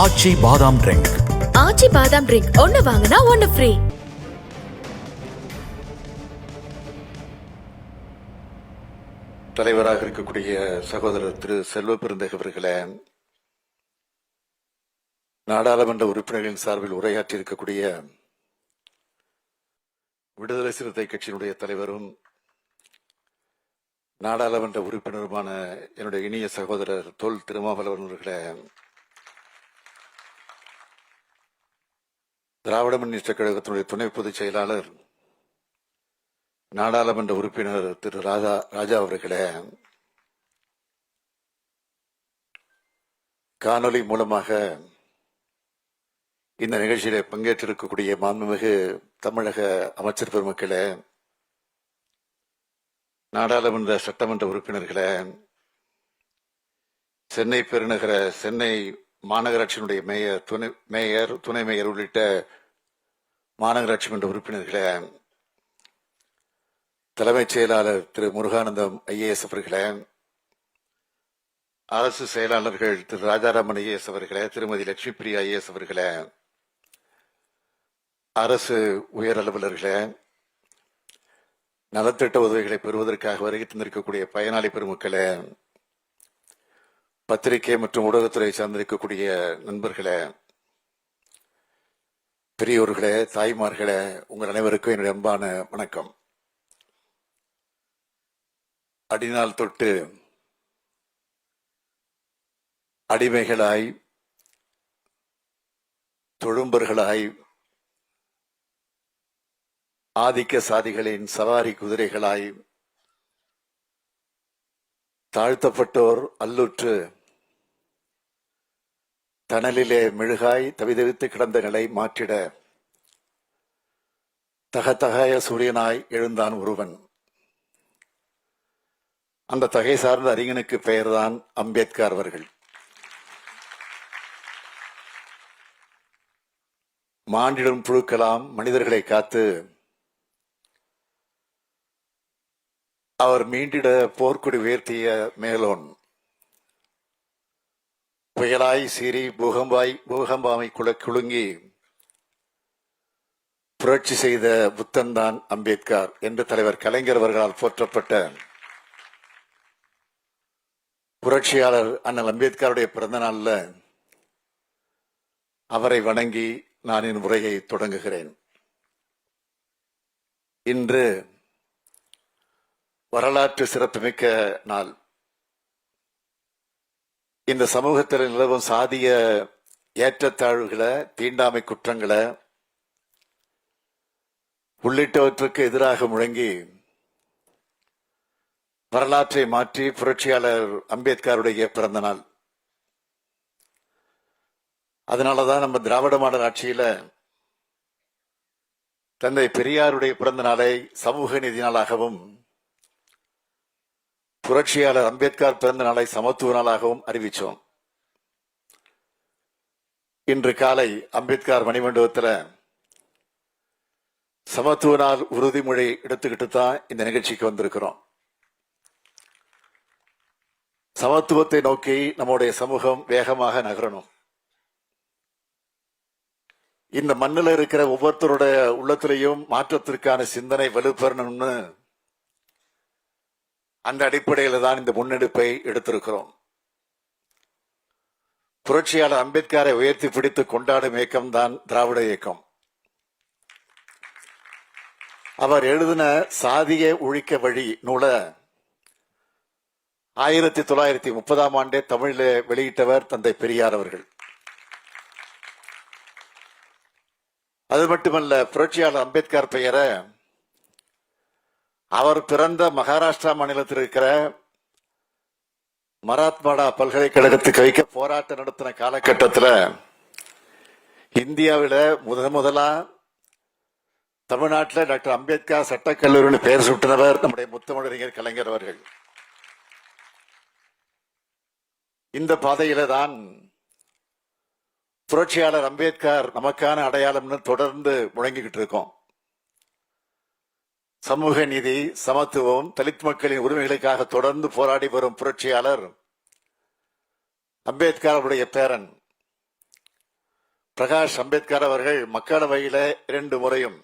ஆச்சி பாதாம் ட்ரிங்க். ஆச்சி பாதாம் ட்ரிங்க் ஒன்னு வாங்கினா ஒன்னு ஃப்ரீ. தலைவராக இருக்கக்கூடிய சகோதரர் திரு செல்வ பெருந்தகை அவர்களே, நாடாளுமன்ற உறுப்பினர்களின் சார்பில் உரையாற்றி இருக்கக்கூடிய விடுதலை சிறுத்தை கட்சியினுடைய தலைவரும் நாடாளுமன்ற உறுப்பினருமான என்னுடைய இனிய சகோதரர் தொல் திருமாவளவன் அவர்களே, திராவிட முன்னேற்ற கழகத்தினுடைய துணை பொதுச் செயலாளர் நாடாளுமன்ற உறுப்பினர் திரு ராஜா அவர்களே, காணொலி மூலமாக இந்த நிகழ்ச்சியில பங்கேற்றிருக்கக்கூடிய மாண்புமிகு தமிழக அமைச்சர் பெருமக்களே, நாடாளுமன்ற சட்டமன்ற உறுப்பினர்களே, சென்னை பெருநகர சென்னை மாநகராட்சியினுடைய மேயர் துணை மேயர் உள்ளிட்ட மாநகராட்சி மன்ற உறுப்பினர்களே, தலைமைச் செயலாளர் திரு முருகானந்தம் IAS அவர்களே, அரசு செயலாளர்கள் திரு ராஜாராமன் IAS அவர்களே, திருமதி லட்சுமி பிரியா IAS அவர்களே, அரசு உயர் அலுவலர்களே, நலத்திட்ட உதவிகளை பெறுவதற்காக வருகை தந்திருக்கக்கூடிய பயனாளி பெருமக்களே, பத்திரிகை மற்றும் ஊடகத்துறை சார்ந்திருக்கக்கூடிய நண்பர்களே, பெரியோர்களே, தாய்மார்களே, உங்கள் அனைவருக்கும் என்னுடைய அன்பான வணக்கம். அடிநாள் தொட்டு அடிமைகளாய், தொழும்பர்களாய், ஆதிக்க சாதிகளின் சவாரி குதிரைகளாய், தாழ்த்தப்பட்டோர் அல்லுற்று தணலிலே மெழுகாய் தவிதவித்து கிடந்த நிலை மாற்றிட தகதகாய சூரியனாய் எழுந்தான் ஒருவன். அந்த தகை சார்ந்த அறிஞனுக்கு பெயர்தான் அம்பேத்கர் அவர்கள். மாண்டிடும் புழுக்கலாம் மனிதர்களை காத்து அவர் மீண்டிட போர்க்குடி உயர்த்திய மேலோன், புயலாய் சீறி பூகம்பாமை குலுங்கி புரட்சி செய்த புத்தன்தான் அம்பேத்கர் என்று தலைவர் கலைஞர் அவர்களால் போற்றப்பட்ட புரட்சியாளர் அண்ணல் அம்பேத்கருடைய பிறந்த நாள்ல அவரை வணங்கி நான் என் உரையை தொடங்குகிறேன். இன்று வரலாற்று சிறப்புமிக்க நாள். இந்த சமூகத்தில் நிலவும் சாதிய ஏற்றத்தாழ்வுகளை, தீண்டாமை குற்றங்களை உள்ளிட்டவற்றுக்கு எதிராக முழங்கி வரலாற்றை மாற்றி புரட்சியாளர் அம்பேத்கருடைய பிறந்த நாள். அதனாலதான் நம்ம திராவிட மாடல் ஆட்சியில தந்தை பெரியாருடைய பிறந்த நாளை சமூக நீதி நாளாகவும், புரட்சியாளர் அம்பேத்கர் பிறந்த நாளை சமத்துவ நாளாகவும் அறிவிச்சோம். இன்று காலை அம்பேத்கர் மணிமண்டபத்தில் சமத்துவ நாள் உறுதிமொழி எடுத்துக்கிட்டு தான் இந்த நிகழ்ச்சிக்கு வந்திருக்கிறோம். சமத்துவத்தை நோக்கி நம்முடைய சமூகம் வேகமாக நகரணும். இந்த மண்ணில் இருக்கிற ஒவ்வொருத்தருடைய உள்ளத்திலையும் மாற்றத்திற்கான சிந்தனை வலுப்பெறணும்னு அந்த அடிப்படையில் தான் இந்த முன்னெடுப்பை எடுத்திருக்கிறோம். புரட்சியாளர் அம்பேத்கரை உயர்த்தி பிடித்து கொண்டாடும் இயக்கம் தான் திராவிட இயக்கம். அவர் எழுதின சாதிய ஒழிக்க வழி நூலை 1930ஆம் ஆண்டே தமிழில் வெளியிட்டவர் தந்தை பெரியார் அவர்கள். அது மட்டுமல்ல, புரட்சியாளர் அம்பேத்கர் பெயரை அவர் பிறந்த மகாராஷ்டிரா மாநிலத்தில் இருக்கிற மராத்வாடா பல்கலைக்கழகத்துக்கு வைக்க போராட்டம் நடத்தின காலகட்டத்தில் இந்தியாவில் முதலா தமிழ்நாட்டில் டாக்டர் அம்பேத்கர் சட்டக்கல்லூரின்னு பெயர் சுட்டினவர் நம்முடைய முத்தமிழறிஞர் கலைஞர் அவர்கள். இந்த பாதையில தான் புரட்சியாளர் அம்பேத்கர் நமக்கான அடையாளம்னு தொடர்ந்து முழங்கிக்கிட்டு இருக்கோம். சமூக நீதி, சமத்துவம், தலித் மக்களின் உரிமைகளுக்காக தொடர்ந்து போராடி வரும் புரட்சியாளர் அம்பேத்கருடைய பேரன் பிரகாஷ் அம்பேத்கர் அவர்கள் மக்களவையில 2 முறையும்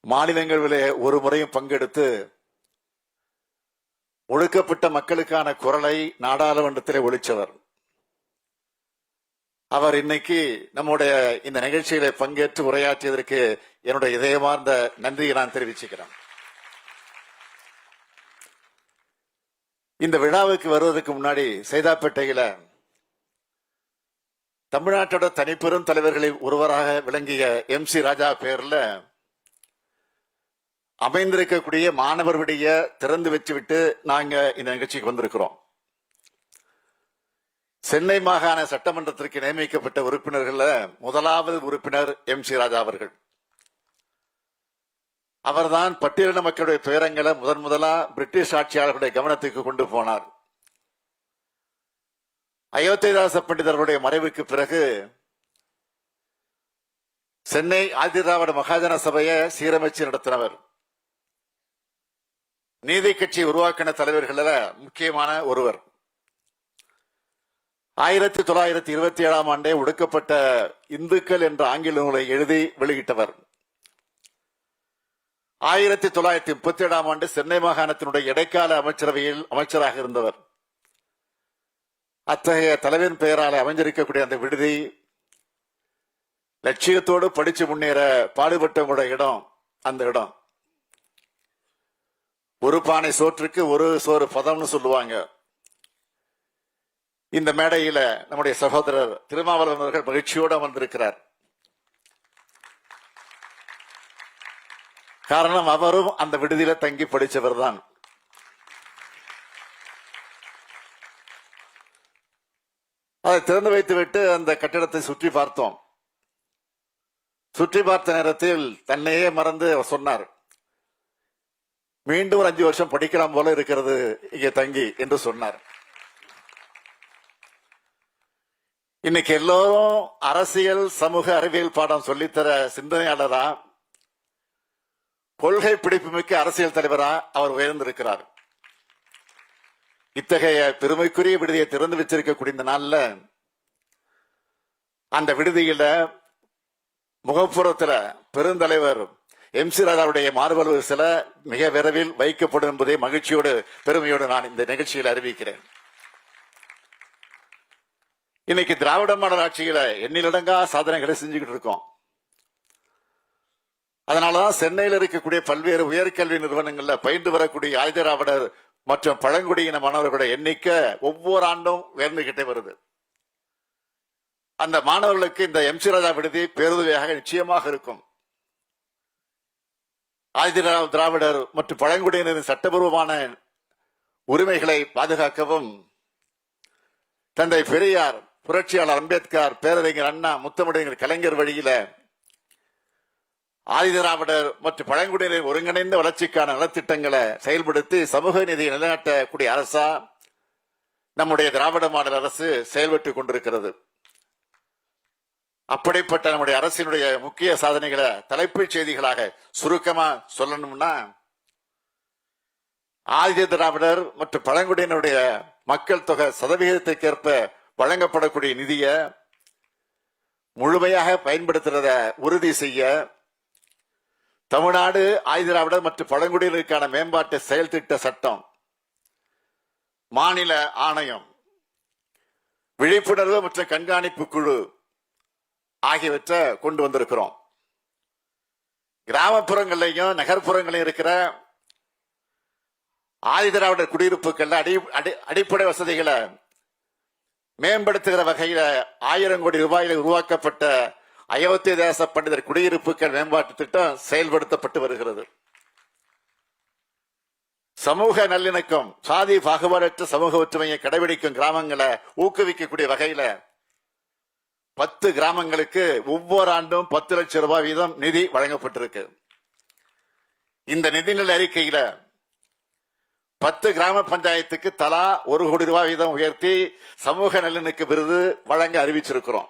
மாநிலங்களிலே 1 முறையும் பங்கெடுத்து ஒடுக்கப்பட்ட மக்களுக்கான குரலை நாடாளுமன்றத்திலே ஒலிச்சவர். அவர் இன்னைக்கு நம்முடைய இந்த நிகழ்ச்சியில பங்கேற்று உரையாற்றியதற்கு என்னுடைய இதயமார்ந்த நன்றியை நான் தெரிவிச்சுக்கிறேன். இந்த விழாவுக்கு வருவதற்கு முன்னாடி சைதாப்பேட்டையில தமிழ்நாட்டோட தனிப்பெரும் தலைவர்களில் ஒருவராக விளங்கிய MC ராஜா பேர்ல அமைந்திருக்கக்கூடிய மாணவர் விடிய திறந்து வச்சுவிட்டு நாங்க இந்த நிகழ்ச்சிக்கு வந்திருக்கிறோம். சென்னை மாகாண சட்டமன்றத்திற்கு நியமிக்கப்பட்ட உறுப்பினர்கள முதலாவது உறுப்பினர் MC ராஜா அவர்கள். அவர்தான் பட்டியலின மக்களுடைய துயரங்களை முதலா பிரிட்டிஷ் ஆட்சியாளர்களுடைய கவனத்துக்கு கொண்டு போனார். அயோத்திதாச பண்டிதர்களுடைய மறைவுக்கு பிறகு சென்னை ஆதிதிராவிட மகாஜன சபையை சீரமைச்சு நடத்தினவர். நீதி கட்சி உருவாக்கின தலைவர்கள முக்கியமான ஒருவர். 1927ஆம் ஆண்டே ஒடுக்கப்பட்ட இந்துக்கள் என்ற ஆங்கில நூலை எழுதி வெளியிட்டவர். 1937ஆம் ஆண்டு சென்னை மாகாணத்தினுடைய இடைக்கால அமைச்சரவையில் அமைச்சராக இருந்தவர். அத்தகைய தலைவரின் பெயரால் அமைஞ்சிருக்கக்கூடிய அந்த விடுதி லட்சியத்தோடு படிச்சு முன்னேற பாடுபட்டவங்களுடைய இடம். அந்த இடம் ஒரு பானை சோற்றுக்கு ஒரு சோறு பதம்னு சொல்லுவாங்க. இந்த மேடையில நம்முடைய சகோதரர் திருமாவளவன் அவர்கள் மகிழ்ச்சியோடு அமர்ந்திருக்கிறார். காரணம் அவரும் அந்த விடுதியில தங்கி படிச்சவர் தான். அதை திறந்து வைத்துவிட்டு அந்த கட்டிடத்தை சுற்றி பார்த்தோம். சுற்றி பார்த்த நேரத்தில் தன்னையே மறந்து அவர் சொன்னார், மீண்டும் 5 வருஷம் படிக்கலாம் போல இருக்கிறது இங்கே தங்கி என்று சொன்னார். இன்னைக்கு எல்லோரும் அரசியல் சமூக அறிவியல் பாடம் சொல்லித்தர சிந்தனையாளரா, கொள்கை பிடிப்புமிக்க அரசியல் தலைவரா அவர் உயர்ந்திருக்கிறார். இத்தகைய பெருமைக்குரிய விடுதியை திறந்து வச்சிருக்கக்கூடிய இந்த நாள்ல அந்த விடுதியில முகப்புறத்துல பெருந்தலைவர் MC ராஜாவுடைய மார்பளவு சில மிக விரைவில் வைக்கப்படும் என்பதை மகிழ்ச்சியோடு பெருமையோடு நான் இந்த நிகழ்ச்சியில் அறிவிக்கிறேன். இன்னைக்கு திராவிட மாடல் ஆட்சியில எண்ணிலடங்கா சாதனைகளை செஞ்சுக்கிட்டு இருக்கோம். அதனாலதான் சென்னையில் இருக்கக்கூடிய பல்வேறு உயர்கல்வி நிறுவனங்கள்ல பயின்று வரக்கூடிய ஆதிதிராவிடர் மற்றும் பழங்குடியின மாணவர்களுடைய எண்ணிக்கை ஒவ்வொரு ஆண்டும் உயர்ந்துகிட்டே வருது. அந்த மாணவர்களுக்கு இந்த MC ராஜா விடுதி பேருதவியாக நிச்சயமாக இருக்கும். ஆதிதிராவிடர் மற்றும் பழங்குடியினரின் சட்டபூர்வமான உரிமைகளை பாதுகாக்கவும் தந்தை பெரியார், புரட்சியாளர் அம்பேத்கர், பேரறிஞர் அண்ணா, முத்தமிழறிஞர் கலைஞர் வழியில ஆதிதிராவிடர் மற்றும் பழங்குடியினரின் ஒருங்கிணைந்த வளர்ச்சிக்கான நலத்திட்டங்களை செயல்படுத்தி சமூக நீதியை நிலைநாட்டக்கூடிய அரசா நம்முடைய திராவிட மாடல் அரசு செயல்பட்டுக் கொண்டிருக்கிறது. அப்படிப்பட்ட நம்முடைய அரசினுடைய முக்கிய சாதனைகளை தலைப்புச் செய்திகளாக சுருக்கமா சொல்லணும்னா, ஆதிதிராவிடர் மற்றும் பழங்குடியினருடைய மக்கள் தொகை சதவிகிதத்திற்கேற்ப வழங்கப்படக்கூடிய நிதியை முழுமையாக பயன்படுத்துறத உறுதி செய்ய தமிழ்நாடு ஆதிதிராவிடர் மற்றும் பழங்குடியினருக்கான மேம்பாட்டு செயல் திட்ட சட்டம், மாநில ஆணையம், விழிப்புணர்வு மற்றும் கண்காணிப்பு குழு ஆகியவற்றை கொண்டு வந்திருக்கிறோம். கிராமப்புறங்களையும் நகர்ப்புறங்களையும் இருக்கிற ஆதிதிராவிடர் குடியிருப்புகள் அடிப்படை வசதிகளை மேம்படுத்துகிற வகையில 1000 கோடி ரூபாயில் உருவாக்கப்பட்ட அயோத்திதாச பண்டிதர் குடியிருப்புகள் மேம்பாட்டு திட்டம் செயல்படுத்தப்பட்டு வருகிறது. சமூக நல்லிணக்கம், சாதி பாகுபாடற்ற சமூக ஒற்றுமையை கடைபிடிக்கும் கிராமங்களை ஊக்குவிக்கக்கூடிய வகையில 10 கிராமங்களுக்கு ஒவ்வொரு ஆண்டும் 10 லட்சம் ரூபாய் வீதம் நிதி வழங்கப்பட்டிருக்கு. இந்த நிதிநிலை அறிக்கையில 10 கிராம பஞ்சாயத்துக்கு தலா 1 கோடி ரூபாய் வீதம் உயர்த்தி சமூக நல்லிணக்க விருது வழங்க அறிவிச்சிருக்கிறோம்.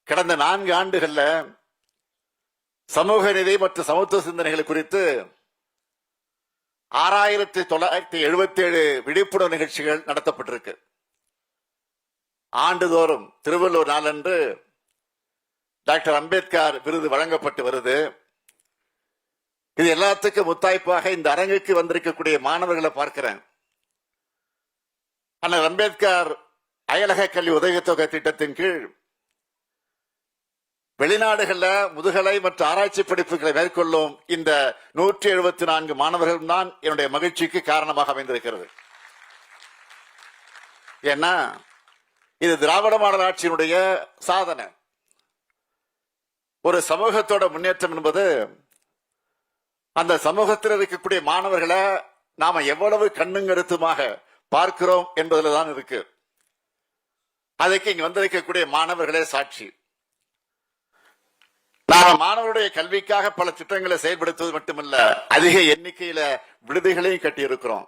கடந்த 4 ஆண்டுகள்ல சமூக நீதி மற்றும் சமத்துவ சிந்தனைகள் குறித்து 6977 விழிப்புணர்வு நிகழ்ச்சிகள் நடத்தப்பட்டிருக்கு. ஆண்டுதோறும் திருவள்ளுவர் நாளன்று டாக்டர் அம்பேத்கர் விருது வழங்கப்பட்டு வருது. இது எல்லாத்துக்கும் முத்தாய்ப்பாக இந்த அரங்குக்கு வந்திருக்கக்கூடிய மாணவர்களை பார்க்கிறேன். அண்ணல் அம்பேத்கர் அயலக கல்வி உதவித்தொகை திட்டத்தின் கீழ் வெளிநாடுகளில் முதுகலை மற்றும் ஆராய்ச்சி படிப்புகளை மேற்கொள்ளும் இந்த 174 மாணவர்கள் தான் என்னுடைய மகிழ்ச்சிக்கு காரணமாக அமைந்திருக்கிறது. ஏன்னா இது திராவிட மாடல் ஆட்சியினுடைய சாதனை. ஒரு சமூகத்தோட முன்னேற்றம் என்பது அந்த சமூகத்தில் இருக்கக்கூடிய மாணவர்களை நாம எவ்வளவு கண்ணுங்கருத்துமாக பார்க்கிறோம் என்பதில் தான் இருக்கு. அதுக்கு இங்க வந்திருக்கக்கூடிய மாணவர்களே சாட்சி. நாம மாணவருடைய கல்விக்காக பல திட்டங்களை செயல்படுத்துவது மட்டுமல்ல, அதிக எண்ணிக்கையில விடுதிகளையும் கட்டியிருக்கிறோம்.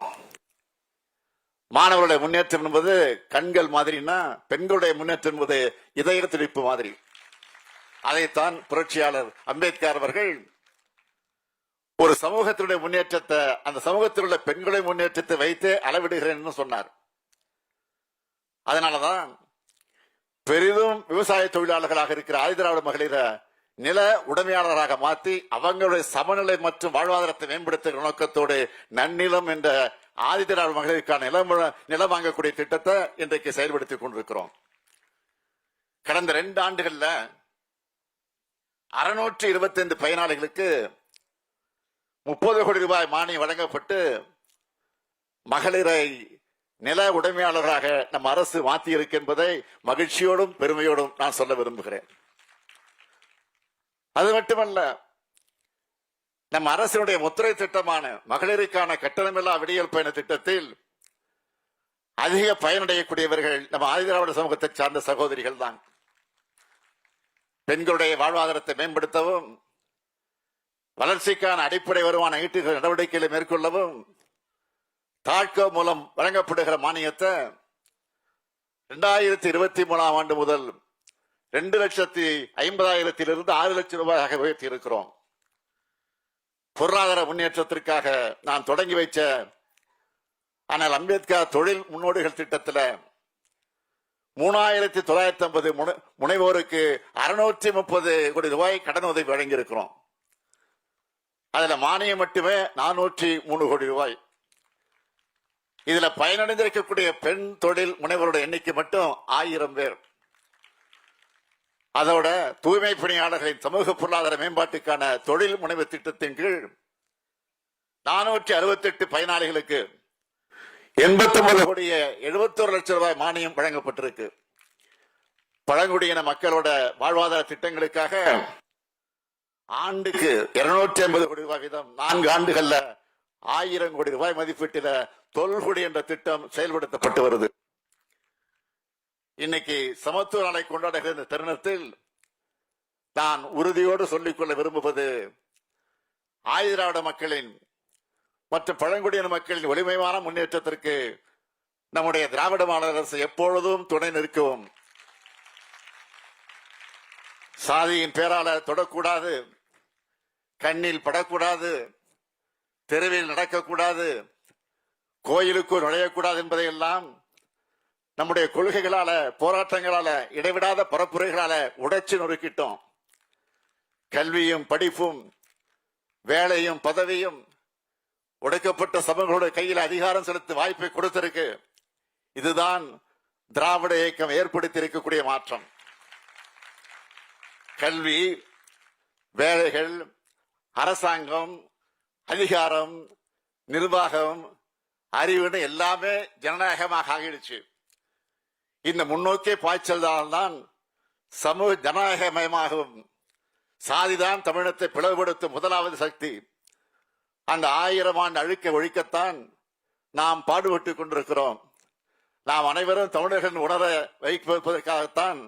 மாணவருடைய முன்னேற்றம் என்பது கண்கள் மாதிரின்னா, பெண்களுடைய முன்னேற்றம் என்பது இதய துடிப்பு மாதிரி. அதைத்தான் புரட்சியாளர் அம்பேத்கர் அவர்கள் ஒரு சமூகத்தினுடைய முன்னேற்றத்தை, அந்த சமூகத்தில் உள்ள பெண்களுடைய முன்னேற்றத்தை வைத்து அளவிடுகிறேன் சொன்னார். அதனாலதான் பெரிதும் விவசாய தொழிலாளர்களாக இருக்கிற ஆதிதிராவிட மகளிர நில உடைமையாளராக மாற்றி அவங்களுடைய சமநிலை மற்றும் வாழ்வாதாரத்தை மேம்படுத்துகிற நோக்கத்தோடு நன்னிலம் என்ற ஆதிதிராவிட மகளிருக்கான நிலம் வாங்கக்கூடிய திட்டத்தை இன்றைக்கு செயல்படுத்திக் கொண்டிருக்கிறோம். கடந்த 2 ஆண்டுகள்ல 625 பயனாளிகளுக்கு 30 கோடி ரூபாய் மானியம் வழங்கப்பட்டு மகளிரை நில உடைமையாளராக நம் அரசு மாற்றி இருக்கு என்பதை மகிழ்ச்சியோடும் பெருமையோடும் நான் சொல்ல விரும்புகிறேன். அது மட்டுமல்ல, நம் அரசினுடைய முத்திரை திட்டமான மகளிருக்கான கட்டணமில்லா விடியல் பயண திட்டத்தில் அதிக பயனடையக்கூடியவர்கள் நம்ம ஆதிதிராவிட சமூகத்தை சார்ந்த சகோதரிகள் தான். பெண்களுடைய வாழ்வாதாரத்தை மேம்படுத்தவும், வளர்ச்சிக்கான அடிப்படை வருமான ஈட்டுகிற நடவடிக்கைகளை மேற்கொள்ளவும் தாட்கோ மூலம் வழங்கப்படுகிற மானியத்தை 2023 ஆண்டு முதல் 2,50,000 6 லட்சம் ரூபாயாக உயர்த்தி இருக்கிறோம். பொருளாதார முன்னேற்றத்திற்காக நான் தொடங்கி வைச்ச ஆனால் அம்பேத்கர் தொழில் முன்னோடிகள் திட்டத்தில் 3,950 முனைவோருக்கு 630 கோடி ரூபாய் கடன் உதவி வழங்கி இருக்கிறோம். அதுல மானியம் மட்டுமே 403 கோடி ரூபாய். இதுல பயனடைந்திருக்கக்கூடிய பெண் தொழில் முனைவருடைய எண்ணிக்கை மட்டும் 1000 பேர். அதோட தூய்மை பணியாளர்களின் சமூக பொருளாதார மேம்பாட்டுக்கான தொழில் முனைவு திட்டத்தின் கீழ் 468 பயனாளிகளுக்கு 89 கோடியே 71 லட்சம் ரூபாய் மானியம் வழங்கப்பட்டிருக்கு. பழங்குடியின மக்களோட வாழ்வாதார திட்டங்களுக்காக ஆண்டுக்கு 250 கோடி ரூபாய் வீதம் 4 ஆண்டுகள்ல 1000 கோடி ரூபாய் மதிப்பீட்டில தொல்குடி என்ற திட்டம் செயல்படுத்தப்பட்டு வருது. இன்னைக்கு சமத்துவ நாளை கொண்டாடுகிற இந்த தருணத்தில் நான் உறுதியோடு சொல்லிக்கொள்ள விரும்புவது, ஆதிதிராவிட மக்களின் மற்றும் பழங்குடியின மக்களின் ஒளிமயமான முன்னேற்றத்திற்கு நம்முடைய திராவிட மாடல் அரசு எப்பொழுதும் துணை நிற்கவும். சாதியின் பேரால தொடக்கூடாது, கண்ணில் படக்கூடாது, தெருவில் நடக்கக்கூடாது, கோயிலுக்கு நுழையக்கூடாது என்பதையெல்லாம் நம்முடைய கொள்கைகளால, போராட்டங்களால, இடைவிடாத பரப்புரைகளால உடைச்சு நொறுக்கிட்டோம். கல்வியும் படிப்பும் வேலையும் பதவியும் உடைக்கப்பட்ட சமூகங்களுடைய கையில் அதிகாரம் செலுத்த வாய்ப்பை கொடுத்திருக்கு. இதுதான் திராவிட இயக்கம் ஏற்படுத்தி இருக்கக்கூடிய மாற்றம். கல்வி, வேலைகள், அரசாங்கம், அதிகாரம், நிர்வாகம், அறிவுன்னு எல்லாமே ஜனநாயகமாக ஆகிடுச்சு. இந்த முன்னோக்கே பாய்ச்சல் தான் சமூக ஜனநாயகமயமாகும். சாதிதான் தமிழத்தை பிளவுபடுத்தும் முதலாவது சக்தி. அந்த 1000 ஆண்டு அழுக்க ஒழிக்கத்தான் நாம் பாடுபட்டுக் கொண்டிருக்கிறோம். நாம் அனைவரும் தமிழர்கள் உணர வைப்பதற்காகத்தான்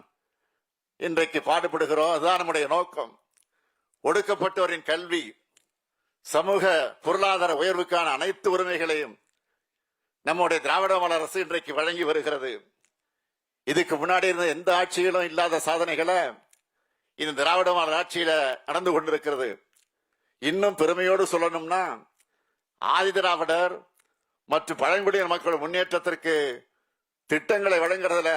இன்றைக்கு பாடுபடுகிறோம். அதுதான் நம்முடைய நோக்கம். ஒடுக்கப்பட்டவரின் கல்வி, சமூக பொருளாதார உயர்வுக்கான அனைத்து உரிமைகளையும் நம்முடைய திராவிட மாடல் அரசு இன்றைக்கு வழங்கி வருகிறது. இதுக்கு முன்னாடி இருந்த எந்த ஆட்சியிலும் இல்லாத சாதனைகளை இந்த திராவிட மாடல் ஆட்சியில நடந்து கொண்டிருக்கிறது. இன்னும் பெருமையோடு சொல்லணும்னா, ஆதிதிராவிடர் மற்றும் பழங்குடியின மக்கள் முன்னேற்றத்திற்கு திட்டங்களை வழங்குறதுல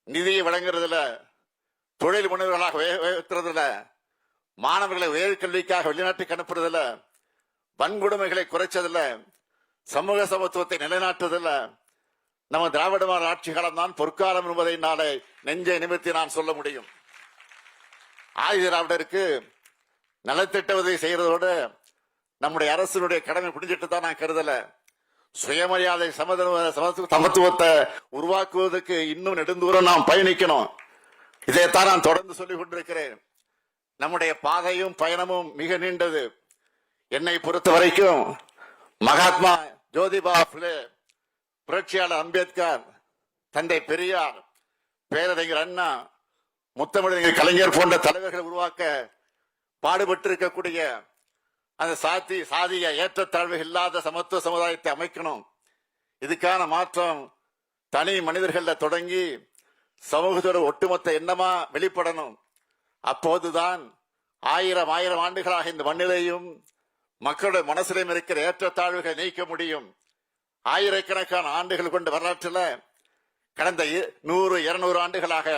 நிதியை வழங்குறதுல, தொழில் முனைவர்களாக உயர்த்துறதுல, மாணவர்களை உயர்கல்விக்காக வெளிநாட்டுக்கு அனுப்புறதுல, வன்கொடுமைகளை குறைச்சதுல, சமூக சமத்துவத்தை நிலைநாட்டுவதில் நம்ம திராவிட மாடல் ஆட்சி காலம் தான் பொற்காலம் என்பதை நாளை நெஞ்சை நிமிர்த்தி நான் சொல்ல முடியும். ஆதி திராவிடருக்கு நலத்திட்ட உதவி செய்யறதோடு நம்முடைய அரசினுடைய கடமை புரிஞ்சிட்டு தான் நான் கருதல. சுயமரியாதை சமத்துவத்தை உருவாக்குவதற்கு இன்னும் நெடுந்தூரம் நாம் பயணிக்கணும். இதைத்தான் நான் தொடர்ந்து சொல்லிக் கொண்டிருக்கிறேன். நம்முடைய பாதையும் பயணமும் மிக நீண்டது. என்னை பொறுத்த வரைக்கும் மகாத்மா ஜோதிபா புலே, புரட்சியாளர் அம்பேத்கர், தந்தை பெரியார், பேரறிஞர் அண்ணா, முத்தமிழறிஞர் கலைஞர் போன்ற தலைவர்களை உருவாக்க பாடுபட்டிருக்கக்கூடிய அந்த சாதிய ஏற்றத்தாழ்வு இல்லாத சமத்துவ சமுதாயத்தை அமைக்கணும். இதுக்கான மாற்றம் தனி மனிதர்கள தொடங்கி சமூகத்தோட ஒட்டுமொத்த எண்ணமா வெளிப்படணும். அப்போதுதான் ஆயிரம் ஆண்டுகளாக இந்த மண்ணிலையும் மக்களுடைய மனசிலையும் இருக்கிற ஏற்றத்தாழ்வுகளை நீக்க முடியும். ஆயிரக்கணக்கான ஆண்டுகள் கொண்ட வரலாற்றில் கடந்த 100-200 ஆண்டுகளாக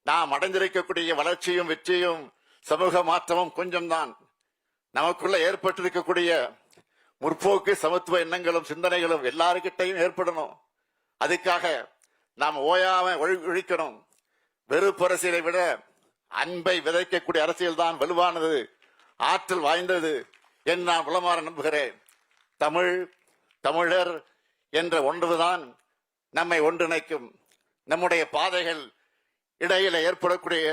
நாம் அடைந்திருக்கக்கூடிய வளர்ச்சியும் வெற்றியும் சமூக மாற்றமும் கொஞ்சம்தான். நமக்குள்ள ஏற்பட்டிருக்கக்கூடிய முற்போக்கு சமத்துவ எண்ணங்களும் சிந்தனைகளும் எல்லாருக்கிட்டையும் ஏற்படணும். அதுக்காக நாம் ஓயாம ஒழிக்கணும். வெறுப்பு அரசியலை விட அன்பை விதைக்கக்கூடிய அரசியல் தான் வலுவானது, ஆற்றல் வாய்ந்தது என்று நான் உளமாற நம்புகிறேன். தமிழர் என்ற ஒன்றுதான் நம்மை ஒன்றிணைக்கும். நம்முடைய பாதைகள் இடையில ஏற்படக்கூடிய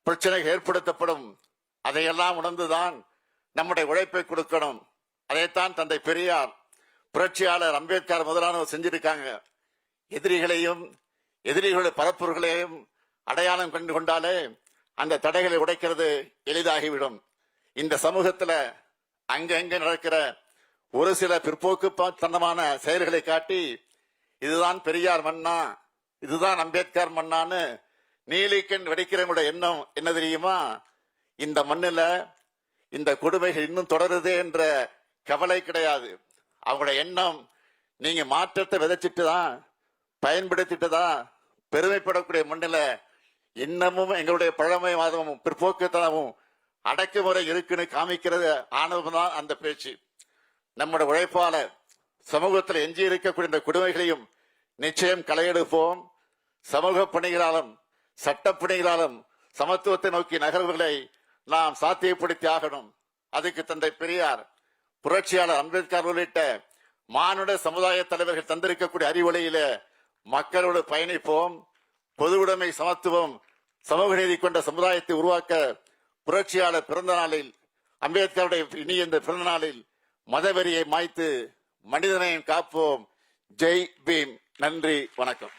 பிரச்சனைகள் ஏற்படுத்தப்படும். அதையெல்லாம் உணர்ந்துதான் நம்முடைய உழைப்பை கொடுக்கணும். அதைத்தான் தந்தை பெரியார், புரட்சியாளர் அம்பேத்கர் முதலானவர் செஞ்சிருக்காங்க. எதிரிகளுடைய பரப்புரைகளையும் அடையாளம் கண்டு கொண்டாலே அந்த தடைகளை உடைக்கிறது எளிதாகிவிடும். இந்த சமூகத்துல அங்கங்க நடக்கிற ஒரு சில பிற்போக்கு தனமான செயல்களை காட்டி இதுதான் பெரியார் மண்ணா, இதுதான் அம்பேத்கர் மண்ணான்னு நீலிக்கண் வெடிக்கிறவங்களுடைய எண்ணம் என்ன தெரியுமா? இந்த மண்ணில இந்த கொடுமைகள் இன்னும் தொடருதே என்ற கவலை கிடையாது. அவங்களுடைய எண்ணம் நீங்க மாற்றத்தை விதைச்சிட்டு தான், பயன்படுத்திட்டு தான் பெருமைப்படக்கூடிய மண்ணில இன்னமும் எங்களுடைய பழமைவாதமும் பிற்போக்குத்தனமும் அடக்குமுறை இருக்குன்னு காமிக்கிறது ஆணவம் தான் அந்த பேச்சு. நம்முடைய உழைப்பால சமூகத்தில் எஞ்சி இருக்கக்கூடிய இந்த கொடுமைகளையும் நிச்சயம் களையெடுப்போம். சமூக பணிகளாலும் சட்ட பணிகளாலும் சமத்துவத்தை நோக்கி நகர்வுகளை நாம் சாத்தியப்படுத்தி ஆகணும். அதுக்கு தந்தை பெரியார், புரட்சியாளர் அம்பேத்கர் உள்ளிட்ட மானுட சமுதாய தலைவர்கள் தந்திருக்கக்கூடிய அறிவொளியில மக்களோடு பயணிப்போம். பொதுவுடைமை, சமத்துவம், சமூக நீதி கொண்ட சமுதாயத்தை உருவாக்க புரட்சியாளர் பிறந்த நாளில், அம்பேத்கருடைய இனிய இந்த பிறந்த நாளில் மதவெறியை மாய்த்து மனிதனையும் காப்போம். ஜெய் பீம். நன்றி, வணக்கம்.